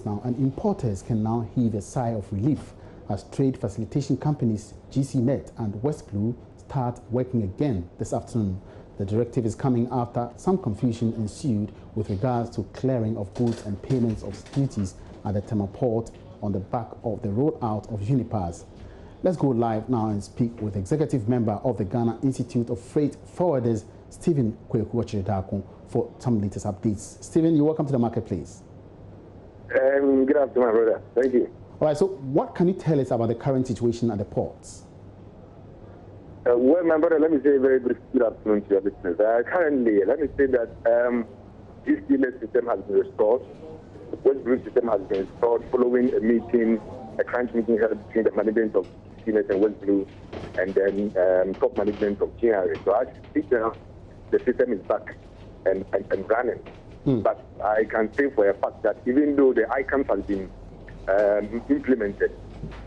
Now, and importers can now heave a sigh of relief as trade facilitation companies GCNET and West Blue start working again this afternoon. The directive is coming after some confusion ensued with regards to clearing of goods and payments of duties at the Tema port on the back of the rollout of Unipass. Let's go live now and speak with executive member of the Ghana Institute of Freight Forwarders, Stephen Kwaku for some latest updates. Stephen, you're welcome to the marketplace. Good afternoon, my brother. Thank you. All right, so what can you tell us about the current situation at the ports? Well, my brother, let me say a very good afternoon to your listeners. Currently, let me say that this GCNET system has been restored. The West Blue system has been restored following a meeting, a crunch meeting held between the management of GCNET and West Blue and then top management of GRA. So as you speak now, the system is back and running. But I can say for a fact that even though the ICANN has been implemented,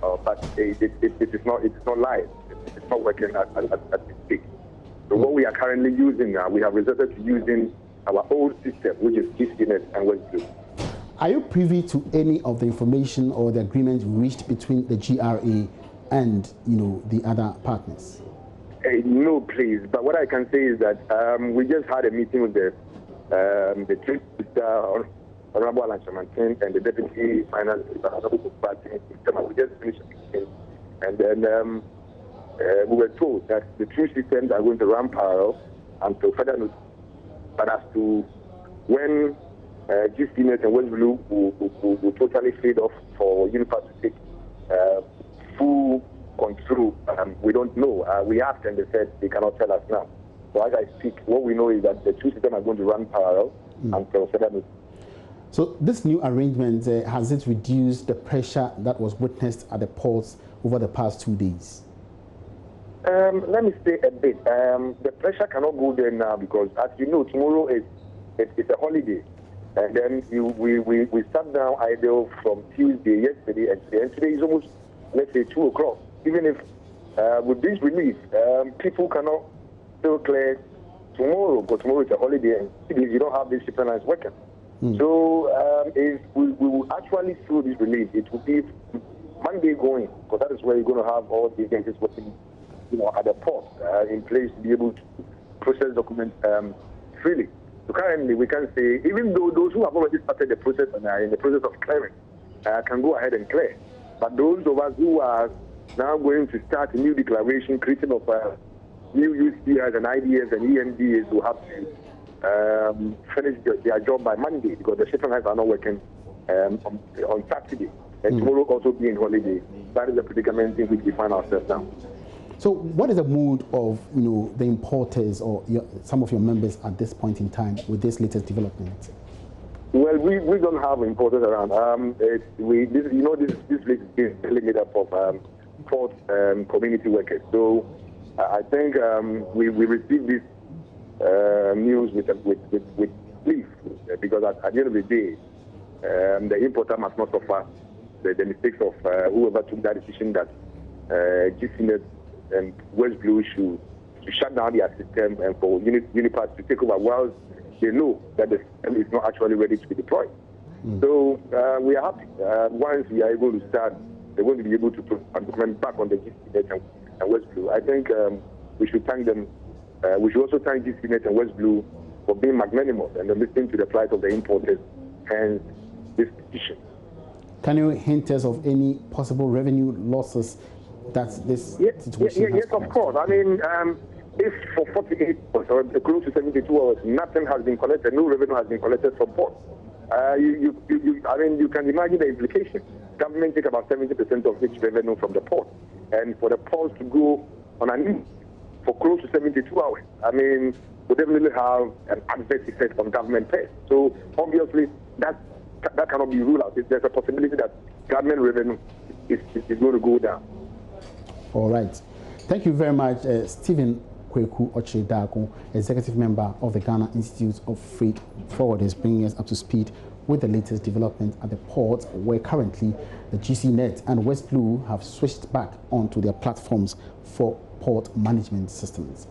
but it is not live. It's not working as we speak. So what we are currently using now, we have resorted to using our old system, which is GCNET and West Blue. Are you privy to any of the information or the agreement reached between the GRA and the other partners? No, please. But what I can say is that we just had a meeting with the Trade Minister, Honorable Alan-Chamantin, and the Deputy Finance Minister. We just finished the meeting, and then we were told that the two systems are going to run parallel until further notice. But as to when GCNET and West Blue will totally fade off for Unipass to take full control, we don't know. We asked and they said they cannot tell us now. So as I speak, what we know is that the two systems are going to run parallel until further notice. So this new arrangement, has it reduced the pressure that was witnessed at the ports over the past 2 days? Let me say a bit. The pressure cannot go there now because, as you know, tomorrow it's a holiday. And then we sat down idle from Tuesday, yesterday, and today. And today is almost, let's say, 2 o'clock. Even if with this release, people cannot still clear tomorrow, because tomorrow is a holiday, and you don't have these shipping lines working. So if we will actually through this release, it will be Monday going, because that is where you're going to have all the agencies working, at the port in place to be able to process documents freely. So currently, we can say, even though those who have already started the process and are in the process of clearing can go ahead and clear, but those of us who are now going to start a new declaration, creating of new UCIs and IDs and EMDs will have to finish their job by Monday because the shipping lines are not working on Saturday. And tomorrow also being holiday. That is the predicament in which we find ourselves now. So what is the mood of the importers or some of your members at this point in time with this latest development? Well, we don't have importers around. This place is really made up of port community workers. So I think we received this news with relief because at the end of the day, the importer must not suffer the mistakes of whoever took that decision that GCNET and West Blue should shut down their system and for Unipass to take over whilst they know that the system is not actually ready to be deployed. So we are happy. Once we are able to start, they're going to be able to put a document back on the GCNET and West Blue. I think we should thank them. We should also thank GCNET and West Blue for being magnanimous and listening to the plight of the importers, hence this petition. Can you hint us of any possible revenue losses that this situation has Yes, of course. I mean, if for 48 hours or close to 72 hours, nothing has been collected, no revenue has been collected from port, you can imagine the implication. Government take about 70% of its revenue from the port, and for the ports to go on an end for close to 72 hours, I mean, we definitely have an adverse effect on government pay. So obviously, that cannot be ruled out. There's a possibility that government revenue is going to go down. All right. Thank you very much, Stephen Kwaku, executive member of the Ghana Institute of Freight Forwarders, bringing us up to speed with the latest development at the port, where currently the GCNET and West Blue have switched back onto their platforms for port management systems.